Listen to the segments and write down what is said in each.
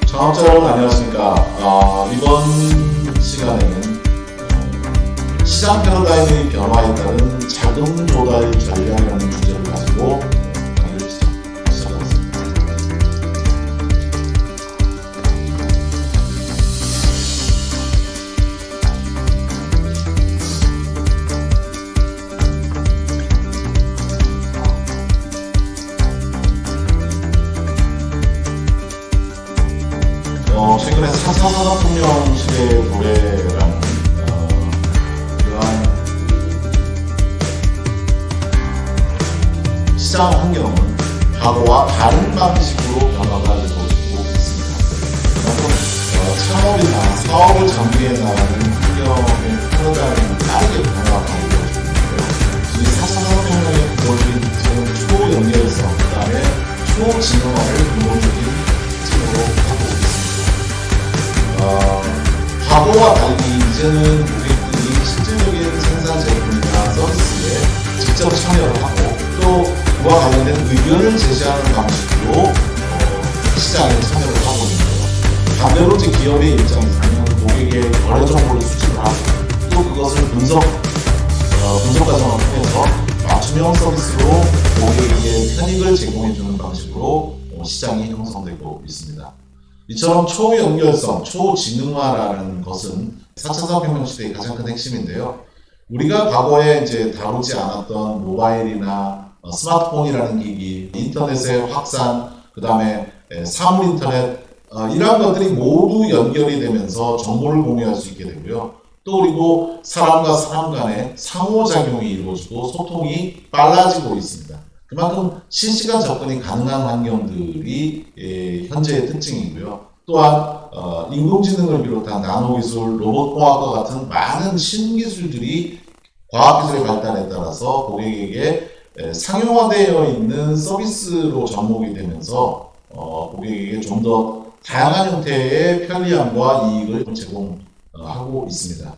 청취자 여러분 안녕하십니까. 이번 시간에는 시장 패러다임의 변화에 따른 자금 조달 전략이라는 주제를 가지고 강의를 시작하겠습니다. 최근에 4차 산업혁명 시대의 도래라는 그러한 시장 환경은 과거와 다른 방식으로 변화가 이루어지고 있습니다. 그만큼 창업이나 사업을 전개해 나가는 환경의 패러다임이 빠르게 변화가 이루어지고 있는데요. 이 4차 산업혁명의 기본적인 지금 초연결성, 그 다음에 초진흥화를 근본적인 특징으로 하고 있습니다. 과거와 달리 이제는 고객들이 실질적인 생산 제품이나 서비스에 직접 참여를 하고 또 그와 관련된 의견을 제시하는 방식으로 시장에 참여를 하고 있는데요. 반대로 이제 기업의 입장에서는 고객의 거래 정보를 수집을 하고 또 그것을 분석 과정을 통해서 맞춤형 서비스로 고객에게 편익을 제공해주는 방식으로 시장이 형성되고 있습니다. 이처럼 초연결성, 초지능화라는 것은 4차 산업혁명 시대의 가장 큰 핵심인데요. 우리가 과거에 이제 다루지 않았던 모바일이나 스마트폰이라는 기기, 인터넷의 확산, 그 다음에 사물 인터넷, 이러한 것들이 모두 연결이 되면서 정보를 공유할 수 있게 되고요. 또 그리고 사람과 사람 간의 상호작용이 이루어지고 소통이 빨라지고 있습니다. 그만큼 실시간 접근이 가능한 환경들이 현재의 특징이고요. 또한 인공지능을 비롯한 나노기술, 로봇공학과 같은 많은 신기술들이 과학기술의 발달에 따라서 고객에게 상용화되어 있는 서비스로 접목이 되면서 고객에게 좀 더 다양한 형태의 편리함과 이익을 제공하고 있습니다.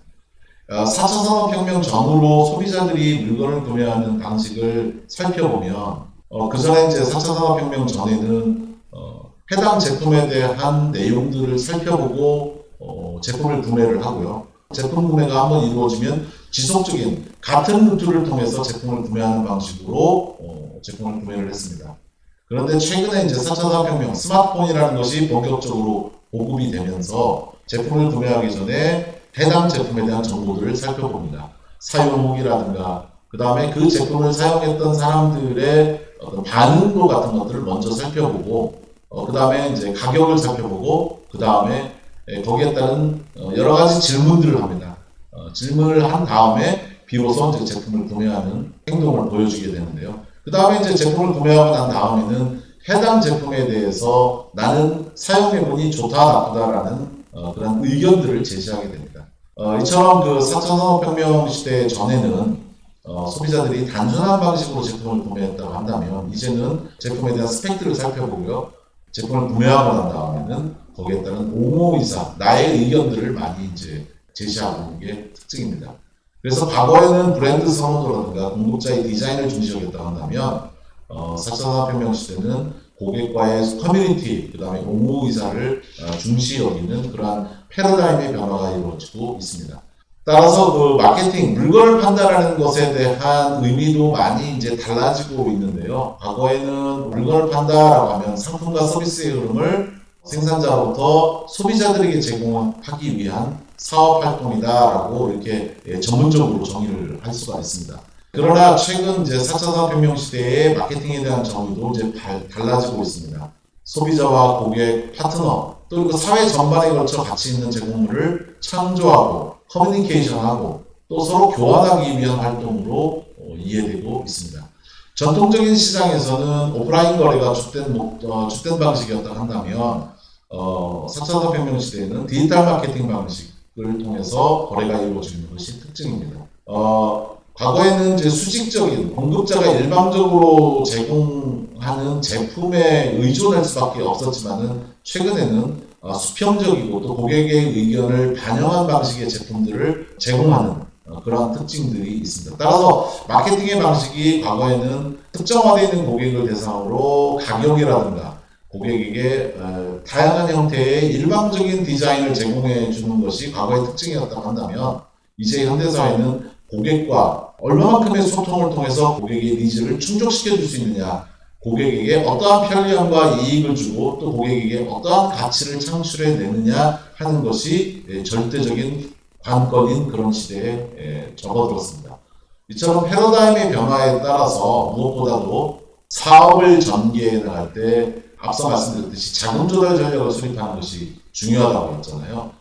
4차 산업혁명 전후로 소비자들이 물건을 구매하는 방식을 살펴보면 그 전에 이제 4차 산업혁명 전에는 해당 제품에 대한 내용들을 살펴보고 제품을 구매를 하고요. 제품 구매가 한번 이루어지면 지속적인 같은 루트를 통해서 제품을 구매하는 방식으로 제품을 구매를 했습니다. 그런데 최근에 이제 4차 산업혁명 스마트폰이라는 것이 본격적으로 보급이 되면서 제품을 구매하기 전에 해당 제품에 대한 정보들을 살펴봅니다. 사용 후기라든가 그 다음에 그 제품을 사용했던 사람들의 어떤 반응도 같은 것들을 먼저 살펴보고 그 다음에 이제 가격을 살펴보고 그 다음에 거기에 따른 여러 가지 질문들을 합니다. 질문을 한 다음에 비로소 이제 제품을 구매하는 행동을 보여주게 되는데요. 그 다음에 이제 제품을 구매하고 난 다음에는 해당 제품에 대해서 나는 사용해보니 좋다 나쁘다라는 그런 의견들을 제시하게 됩니다. 이처럼 그 4차 산업혁명 시대 전에는 소비자들이 단순한 방식으로 제품을 구매했다고 한다면 이제는 제품에 대한 스펙들을 살펴보고요. 제품을 구매하고 난 다음에는 거기에 따른 옹호의사, 나의 의견들을 많이 이제 제시하고 있는 게 특징입니다. 그래서 과거에는 브랜드 선호도라든가 공급자의 디자인을 중시하겠다고 한다면 4차 산업혁명 시대는 고객과의 커뮤니티, 그 다음에 옹호의사를 중시 여기는 그러한 패러다임의 변화가 이루어지고 있습니다. 따라서 그 마케팅, 물건을 판다라는 것에 대한 의미도 많이 이제 달라지고 있는데요. 과거에는 물건을 판다라고 하면 상품과 서비스의 흐름을 생산자로부터 소비자들에게 제공하기 위한 사업 활동이다라고 이렇게 전문적으로 정의를 할 수가 있습니다. 그러나 최근 이제 4차 산업혁명 시대의 마케팅에 대한 정의도 이제 달라지고 있습니다. 소비자와 고객, 파트너, 또 그 사회 전반에 걸쳐 가치 있는 제공물을 창조하고 커뮤니케이션하고 또 서로 교환하기 위한 활동으로 이해되고 있습니다. 전통적인 시장에서는 오프라인 거래가 주된 방식이었다 한다면 4차 산업혁명 시대에는 디지털 마케팅 방식을 통해서 거래가 이루어지는 것이 특징입니다. 과거에는 이제 수직적인 공급자가 일방적으로 제공하는 제품에 의존할 수밖에 없었지만은 최근에는 수평적이고 또 고객의 의견을 반영한 방식의 제품들을 제공하는 그러한 특징들이 있습니다. 따라서 마케팅의 방식이 과거에는 특정화되어 있는 고객을 대상으로 가격이라든가 고객에게 다양한 형태의 일방적인 디자인을 제공해 주는 것이 과거의 특징이었다고 한다면, 이제 현대사회는 고객과 얼마만큼의 소통을 통해서 고객의 니즈를 충족시켜 줄 수 있느냐, 고객에게 어떠한 편리함과 이익을 주고 또 고객에게 어떠한 가치를 창출해 내느냐 하는 것이 절대적인 관건인 그런 시대에 접어들었습니다. 이처럼 패러다임의 변화에 따라서 무엇보다도 사업을 전개해 나갈 때 앞서 말씀드렸듯이 자금 조달 전략을 수립하는 것이 중요하다고 했잖아요.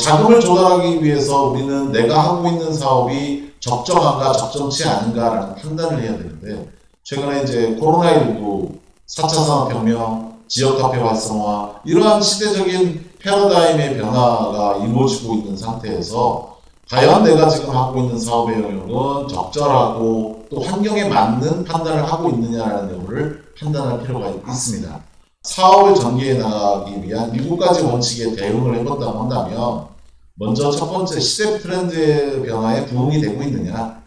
자금을 조달하기 위해서 우리는 내가 하고 있는 사업이 적정한가 적정치 않은가라는 판단을 해야 되는데, 최근에 이제 코로나19, 4차 산업혁명, 지역카페 활성화, 이러한 시대적인 패러다임의 변화가 이루어지고 있는 상태에서 과연 내가 지금 하고 있는 사업의 영역은 적절하고 또 환경에 맞는 판단을 하고 있느냐라는 여부를 판단할 필요가 있습니다. 사업을 전개해 나가기 위한 7가지 원칙에 대응을 해본다고 한다면, 먼저 첫 번째, 시대 트렌드의 변화에 부응이 되고 있느냐,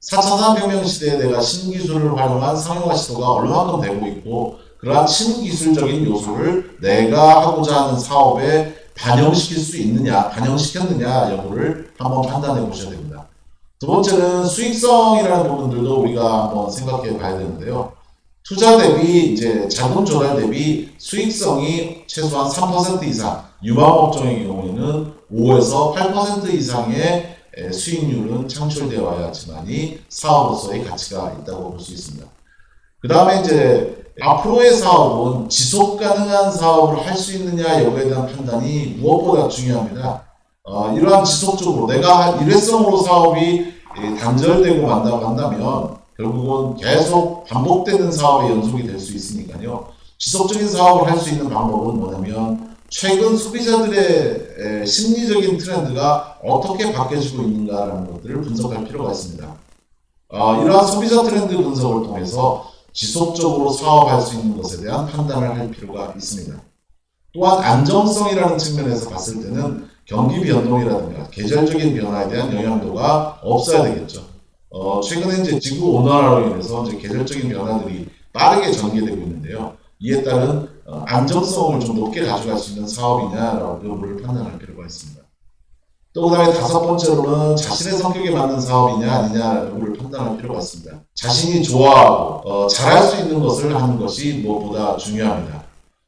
4차 산업혁명 시대에 내가 신기술을 활용한 상용화 시도가 얼마만큼 되고 있고, 그러한 신기술적인 요소를 내가 하고자 하는 사업에 반영시킬 수 있느냐, 반영시켰느냐 여부를 한번 판단해 보셔야 됩니다. 두 번째는 수익성이라는 부분들도 우리가 한번 생각해 봐야 되는데요. 투자 대비 이제 자금 조달 대비 수익성이 최소한 3% 이상, 유망업종의 경우에는 5에서 8% 이상의 수익률은 창출되어야지만이 사업으로서의 가치가 있다고 볼 수 있습니다. 그 다음에 이제 앞으로의 사업은 지속 가능한 사업을 할 수 있느냐 여부에 대한 판단이 무엇보다 중요합니다. 이러한 지속적으로 내가 일회성으로 사업이 단절되고 만다고 한다면 결국은 계속 반복되는 사업의 연속이 될 수 있으니까요. 지속적인 사업을 할 수 있는 방법은 뭐냐면, 최근 소비자들의 심리적인 트렌드가 어떻게 바뀌어지고 있는가라는 것들을 분석할 필요가 있습니다. 이러한 소비자 트렌드 분석을 통해서 지속적으로 사업할 수 있는 것에 대한 판단을 할 필요가 있습니다. 또한 안정성이라는 측면에서 봤을 때는 경기 변동이라든가 계절적인 변화에 대한 영향도가 없어야 되겠죠. 최근에 이제 지구 온난화로 인해서 이제 계절적인 변화들이 빠르게 전개되고 있는데요. 이에 따른 안정성을 좀 높게 가져갈 수 있는 사업이냐라고 여부를 판단할 필요가 있습니다. 또 그다음에 다섯 번째로는 자신의 성격에 맞는 사업이냐 아니냐 여부를 판단할 필요가 있습니다. 자신이 좋아하고 잘할 수 있는 것을 하는 것이 무엇보다 중요합니다.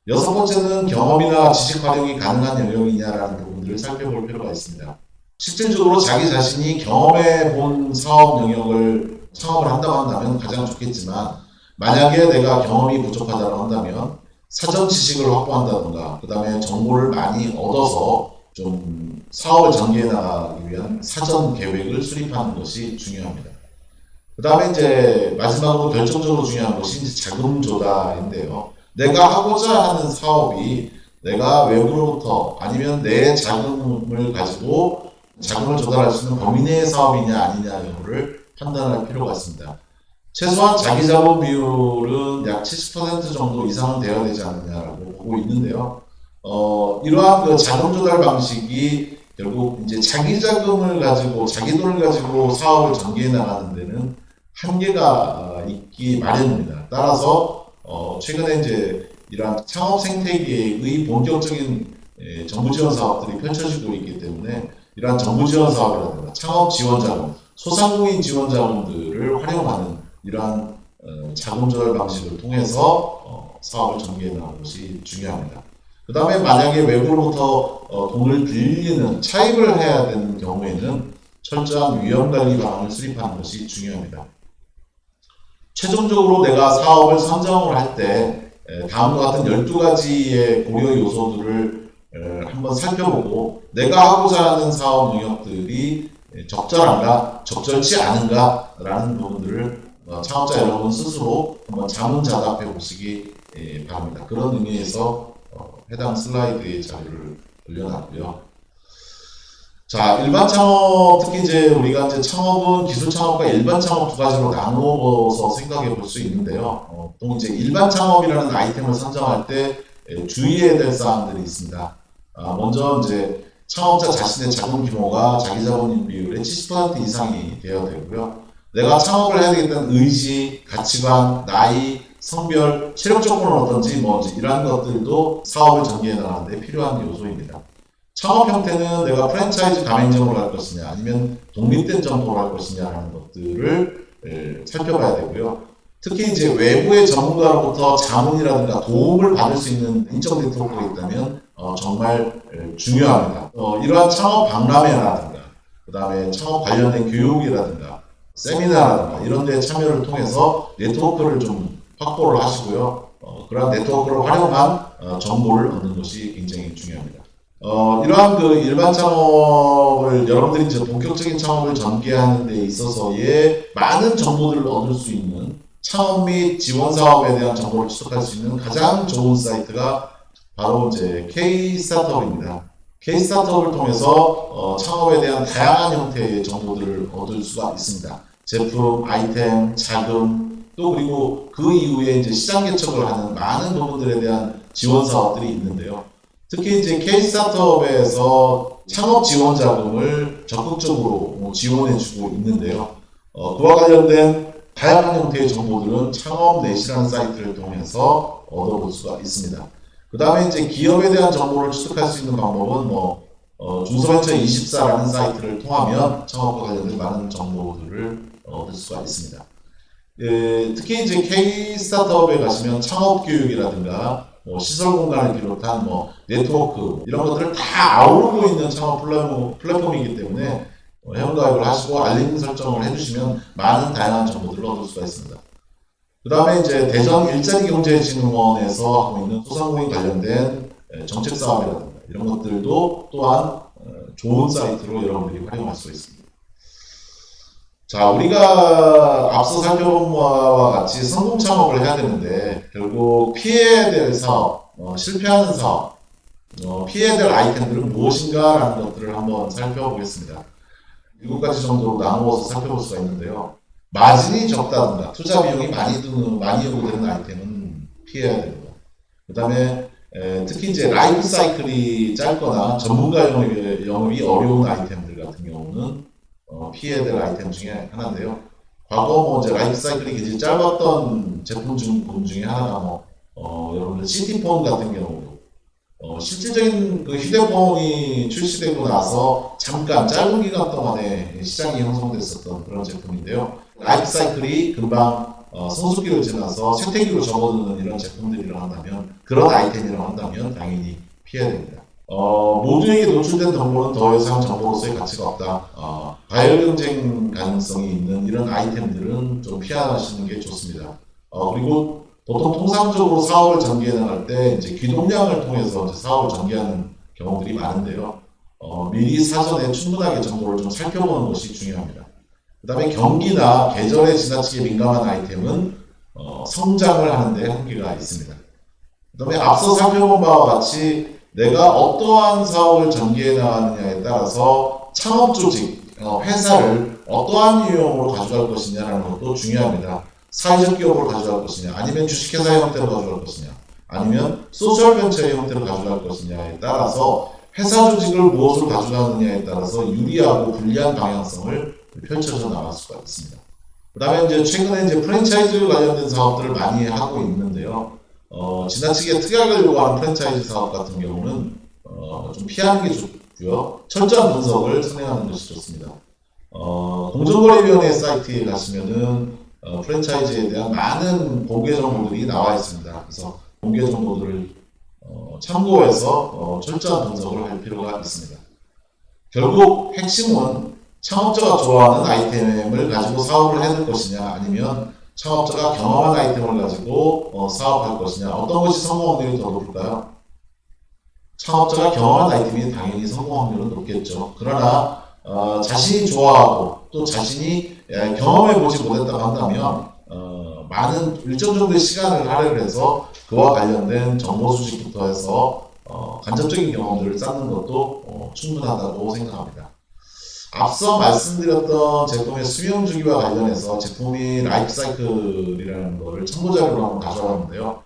여섯 번째는 경험이나 지식 활용이 가능한 영역이냐라는 부분들을 살펴볼 필요가 있습니다. 실질적으로 자기 자신이 경험해 본 사업 영역을 창업을 한다고 한다면 가장 좋겠지만, 만약에 내가 경험이 부족하다고 한다면 사전 지식을 확보한다든가 그 다음에 정보를 많이 얻어서 좀 사업을 전개해 나가기 위한 사전 계획을 수립하는 것이 중요합니다. 그 다음에 이제 마지막으로 결정적으로 중요한 것이 이제 자금 조달인데요. 내가 하고자 하는 사업이 내가 외부로부터 아니면 내 자금을 가지고 자금을 조달할 수 있는 범위 내의 사업이냐 아니냐 여부를 판단할 필요가 있습니다. 최소한 자기 자본 비율은 약 70% 정도 이상은 되어야 되지 않느냐라고 보고 있는데요. 이러한 그 자금 조달 방식이 결국 이제 자기 자금을 가지고 자기 돈을 가지고 사업을 전개해 나가는 데는 한계가 있기 마련입니다. 따라서 최근에 이제 이러한 창업 생태계의 본격적인 정부 지원 사업들이 펼쳐지고 있기 때문에 이러한 정부 지원 사업이라든가 창업 지원 자금, 소상공인 지원 자금들을 활용하는 이러한 자금 조달 방식을 통해서 사업을 전개해 나가는 것이 중요합니다. 그 다음에 만약에 외부로부터 돈을 빌리는 차입을 해야 되는 경우에는 철저한 위험관리 방안을 수립하는 것이 중요합니다. 최종적으로 내가 사업을 선정을 할 때 다음과 같은 12가지의 고려 요소들을 한번 살펴보고 내가 하고자 하는 사업 영역들이 적절한가, 적절치 않은가 라는 부분들을 창업자 여러분 스스로 한번 자문자답해 보시기 바랍니다. 그런 의미에서 해당 슬라이드의 자료를 올려놨고요. 자, 일반 창업, 특히 이제 우리가 이제 창업은 기술 창업과 일반 창업 두 가지로 나누어서 생각해 볼 수 있는데요. 또 이제 일반 창업이라는 아이템을 선정할 때 주의해야 될 사항들이 있습니다. 먼저 이제 창업자 자신의 자금 규모가 자기 자본인 비율의 70% 이상이 되어야 되고요. 내가 창업을 해야 되겠다는 의지, 가치관, 나이, 성별, 체력 조건은 어떤지 이러한 것들도 사업을 전개해 나가는 데 필요한 요소입니다. 창업 형태는 내가 프랜차이즈 가맹점으로 할 것이냐 아니면 독립된 점포로 할 것이냐라는 것들을 살펴봐야 되고요. 특히 이제 외부의 전문가로부터 자문이라든가 도움을 받을 수 있는 인적 네트워크가 있다면 정말 중요합니다. 이러한 창업 박람회라든가 그 다음에 창업 관련된 교육이라든가 세미나라든가 이런 데 참여를 통해서 네트워크를 좀 확보를 하시고요. 그러한 네트워크를 활용한 정보를 얻는 것이 굉장히 중요합니다. 이러한 그 일반 창업을 여러분들이 이제 본격적인 창업을 전개하는 데 있어서의 많은 정보들을 얻을 수 있는 창업 및 지원 사업에 대한 정보를 추적할 수 있는 가장 좋은 사이트가 바로 이제 K-스타트업입니다. K-스타트업을 통해서 창업에 대한 다양한 형태의 정보들을 얻을 수가 있습니다. 제품, 아이템, 자금, 또 그리고 그 이후에 이제 시장 개척을 하는 많은 부분들에 대한 지원 사업들이 있는데요. 특히 이제 K-스타트업에서 창업 지원 자금을 적극적으로 지원해주고 있는데요. 그와 관련된 다양한 형태의 정보들은 창업넷이라는 사이트를 통해서 얻어볼 수가 있습니다. 그 다음에 이제 기업에 대한 정보를 추적할 수 있는 방법은 중소벤처24라는 사이트를 통하면 창업과 관련된 많은 정보들을 얻을 수가 있습니다. 특히 이제 K-스타트업에 가시면 창업 교육이라든가 시설 공간을 비롯한 네트워크 이런 것들을 다 아우르고 있는 창업 플랫폼이기 때문에 회원가입을 하시고 알림 설정을 해주시면 많은 다양한 정보들을 얻을 수가 있습니다. 그 다음에 이제 대전 일자리경제진흥원에서 하고 있는 소상공인 관련된 정책 사업이라든가 이런 것들도 또한 좋은 사이트로 여러분들이 활용할 수 있습니다. 자, 우리가 앞서 살펴본 바와 같이 성공 창업을 해야 되는데 결국 피해야 될 사업, 실패하는 사업, 피해야 될 아이템들은 무엇인가라는 것들을 한번 살펴보겠습니다. 7가지 정도로 나누어서 살펴볼 수가 있는데요. 마진이 적다든가 투자 비용이 많이 요구되는 아이템은 피해야 됩니다. 그 다음에 특히 이제 라이프 사이클이 짧거나 전문가 영업이 어려운 아이템들 같은 경우는 피해야 될 아이템 중에 하나인데요. 과거 이제 라이프 사이클이 굉장히 짧았던 제품 중에 하나가 여러분들 시티폰 같은 경우도 실질적인 그 휴대폰이 출시되고 나서 잠깐 짧은 기간 동안에 시장이 형성됐었던 그런 제품인데요. 라이프 사이클이 금방 성숙기를 지나서 쇠퇴기로 접어드는 이런 제품들이라고 한다면 그런 아이템이라고 한다면 당연히 피해야 됩니다. 모두에게 노출된 정보는 더 이상 정보로서의 가치가 없다. 과열 경쟁 가능성이 있는 이런 아이템들은 좀 피하시는 게 좋습니다. 그리고 보통 통상적으로 사업을 전개해 나갈 때 이제 귀동량을 통해서 이제 사업을 전개하는 경우들이 많은데요. 미리 사전에 충분하게 정보를 좀 살펴보는 것이 중요합니다. 그 다음에 경기나 계절에 지나치게 민감한 아이템은 성장을 하는데 한계가 있습니다. 그 다음에 앞서 살펴본 바와 같이 내가 어떠한 사업을 전개해 나가느냐에 따라서 창업 조직, 회사를 어떠한 유형으로 가져갈 것이냐라는 것도 중요합니다. 사회적 기업으로 가져갈 것이냐, 아니면 주식회사 형태로 가져갈 것이냐, 아니면 소셜벤처의 형태로 가져갈 것이냐에 따라서 회사 조직을 무엇으로 가져가느냐에 따라서 유리하고 불리한 방향성을 펼쳐져 나갈 수가 있습니다. 그 다음에 이제 최근에 이제 프랜차이즈 관련된 사업들을 많이 하고 있는데요. 지나치게 특약을 요구하는 프랜차이즈 사업 같은 경우는 좀 피하는 게 좋고요. 철저한 분석을 선행하는 것이 좋습니다. 공정거래위원회 사이트에 가시면은 프랜차이즈에 대한 많은 공개 정보들이 나와 있습니다. 그래서 공개 정보들을 참고해서 철저한 분석을 할 필요가 있습니다. 결국 핵심은 창업자가 좋아하는 아이템을 가지고 사업을 해낼 것이냐 아니면 창업자가 경험한 아이템을 가지고 사업할 것이냐 어떤 것이 성공 확률이 더 높을까요? 창업자가 경험한 아이템이 당연히 성공 확률은 높겠죠. 그러나 자신이 좋아하고 또 자신이 경험해 보지 못했다고 한다면 많은 일정 정도의 시간을 할애해서 그와 관련된 정보 수집부터 해서 간접적인 경험들을 쌓는 것도 충분하다고 생각합니다. 앞서 말씀드렸던 제품의 수명 주기와 관련해서 제품이 라이프 사이클이라는 것을 참고 자료로 한번 가져왔는데요.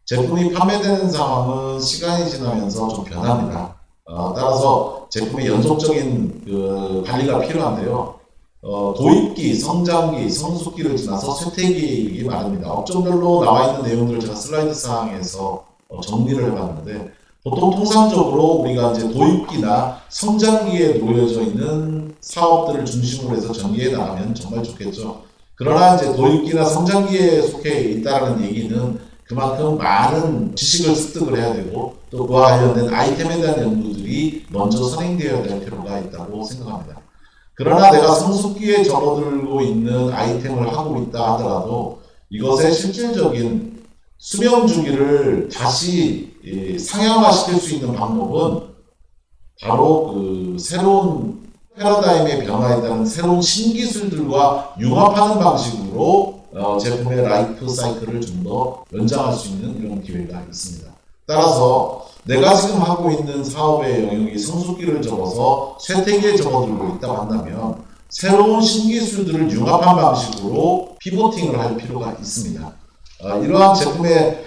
제품이 판매되는 상황은 시간이 지나면서 좀 변합니다. 따라서 제품의 연속적인 그 관리가 필요한데요. 도입기, 성장기, 성숙기를 지나서 쇠퇴기이기 마련입니다. 업종별로 나와 있는 내용들을 제가 슬라이드 상에서 정리를 해봤는데, 보통 통상적으로 우리가 이제 도입기나 성장기에 놓여져 있는 사업들을 중심으로 해서 전개해 나가면 정말 좋겠죠. 그러나 이제 도입기나 성장기에 속해 있다는 얘기는 그만큼 많은 지식을 습득을 해야 되고, 또 그와 관련된 아이템에 대한 연구들이 먼저 선행되어야 될 필요가 있다고 생각합니다. 그러나 내가 성숙기에 접어들고 있는 아이템을 하고 있다 하더라도 이것의 실질적인 수명 주기를 다시 상향화시킬 수 있는 방법은 바로 그 새로운 패러다임의 변화에 따른 새로운 신기술들과 융합하는 방식으로 제품의 라이프 사이클을 좀 더 연장할 수 있는 이런 기회가 있습니다. 따라서 내가 지금 하고 있는 사업의 영역이 성숙기를 접어서 쇠퇴기에 접어들고 있다고 한다면 새로운 신기술들을 융합한 방식으로 피보팅을 할 필요가 있습니다. 이러한 제품의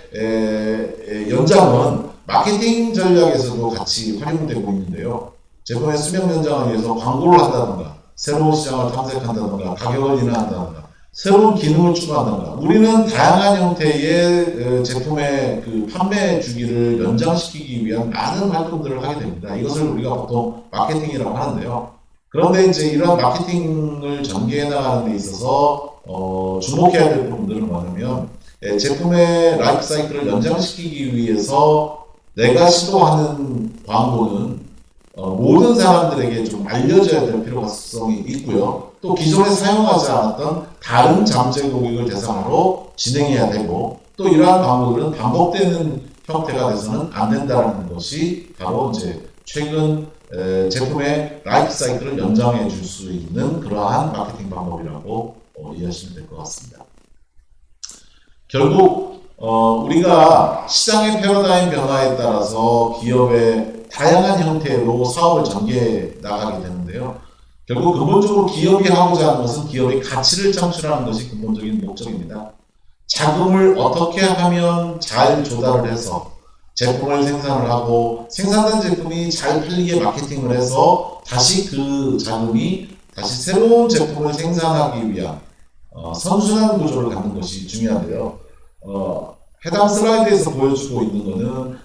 연장은 마케팅 전략에서도 같이 활용되고 있는데요. 제품의 수명 연장을 위해서 광고를 한다든가, 새로운 시장을 탐색한다든가, 가격을 인하한다든가, 새로운 기능을 추가한다든가, 우리는 다양한 형태의 제품의 그 판매 주기를 연장시키기 위한 많은 활동들을 하게 됩니다. 이것을 우리가 보통 마케팅이라고 하는데요. 그런데 이제 이러한 마케팅을 전개해 나가는 데 있어서 주목해야 될 부분들은 뭐냐면, 제품의 라이프 사이클을 연장시키기 위해서 내가 시도하는 광고는 모든 사람들에게 좀 알려져야 될 필요성이 있고요. 또 기존에 사용하지 않았던 다른 잠재 고객을 대상으로 진행해야 되고, 또 이러한 광고들은 반복되는 형태가 돼서는 안 된다는 것이 바로 이제 최근 제품의 라이프 사이클을 연장해 줄 수 있는 그러한 마케팅 방법이라고 이해하시면 될 것 같습니다. 결국 우리가 시장의 패러다임 변화에 따라서 기업의 다양한 형태로 사업을 전개해 나가게 되는데요. 결국 근본적으로 기업이 하고자 하는 것은 기업의 가치를 창출하는 것이 근본적인 목적입니다. 자금을 어떻게 하면 잘 조달을 해서 제품을 생산을 하고, 생산된 제품이 잘 팔리게 마케팅을 해서 다시 그 자금이 다시 새로운 제품을 생산하기 위한 선순환 구조를 갖는 것이 중요한데요. 해당 슬라이드에서 보여주고 있는 것은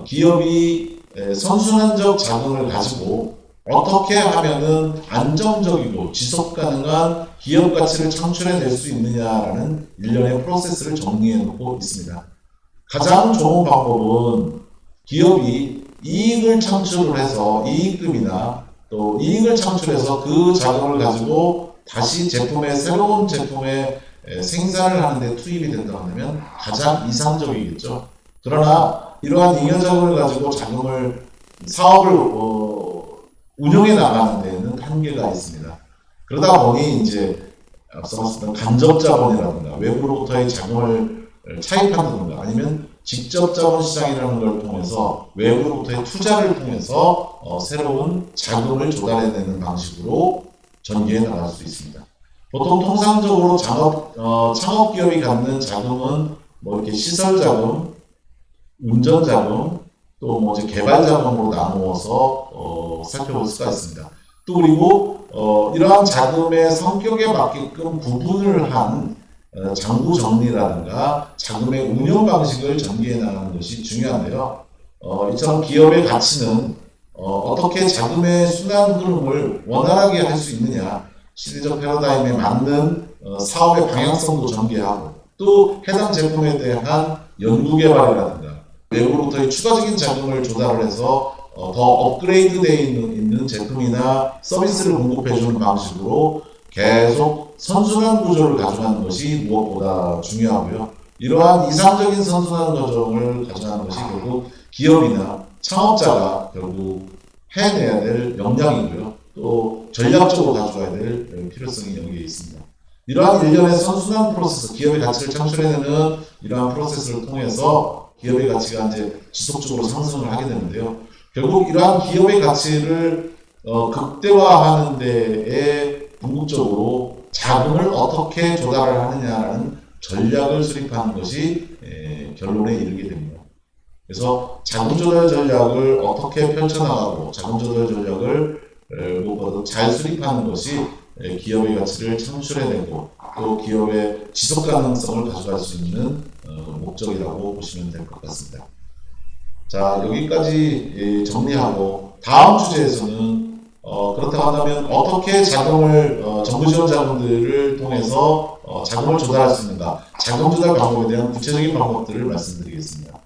기업이 선순환적 자금을 가지고 어떻게 하면은 안정적이고 지속 가능한 기업 가치를 창출해낼 수 있느냐라는 일련의 프로세스를 정리해 놓고 있습니다. 가장 좋은 방법은 기업이 이익을 창출을 해서 이익금이나 또 이익을 창출해서 그 자금을 가지고 다시 새로운 제품의 생산을 하는데 투입이 된다고 하면 가장 이상적이겠죠. 그러나 이러한 잉여 자금을 가지고 사업을 운영해 나가는 데에는 한계가 있습니다. 그러다 보니 이제 앞서 말씀드린 간접 자본이라든가 외부로부터의 자금을 차입한다든가, 아니면 직접 자본 시장이라는 걸 통해서 외부로부터의 투자를 통해서 새로운 자금을 조달해내는 방식으로 전개해 나갈 수 있습니다. 보통 통상적으로 창업 기업이 갖는 자금은 뭐 이렇게 시설 자금, 운전 자금, 또 뭐 이제 개발 자금으로 나누어서 살펴볼 수가 있습니다. 또 그리고 이러한 자금의 성격에 맞게끔 구분을 한 장부 정리라든가 자금의 운영 방식을 전개해 나가는 것이 중요한데요. 이처럼 기업의 가치는 어떻게 자금의 순환 흐름을 원활하게 할 수 있느냐, 시대적 패러다임에 맞는 사업의 방향성도 전개하고, 또 해당 제품에 대한 연구개발이라든가 외부로부터의 추가적인 자금을 조달을 해서 더 업그레이드 되어 있는 제품이나 서비스를 공급해주는 방식으로 계속 선순환 구조를 가져가는 것이 무엇보다 중요하고요. 이러한 이상적인 선순환 과정을 가져가는 것이 결국 기업이나 창업자가 결국 해내야 될 역량이고요. 또 전략적으로 가져가야 될 필요성이 여기에 있습니다. 이러한 일련의 선순환 프로세스, 기업의 가치를 창출해내는 이러한 프로세스를 통해서 기업의 가치가 이제 지속적으로 상승을 하게 되는데요. 결국 이러한 기업의 가치를 극대화하는 데에 궁극적으로 자금을 어떻게 조달을 하느냐라는 전략을 수립하는 것이 결론에 이르게 됩니다. 그래서 자금 조달 전략을 어떻게 펼쳐나가고 자금 조달 전략을 무엇보다도 잘 수립하는 것이 기업의 가치를 창출해내고 또 기업의 지속 가능성을 가져갈 수 있는 목적이라고 보시면 될 것 같습니다. 자, 여기까지 정리하고 다음 주제에서는 그렇다고 한다면 어떻게 자금을 정부 지원 자금들을 통해서 자금을 조달할 수 있는가, 자금 조달 방법에 대한 구체적인 방법들을 말씀드리겠습니다.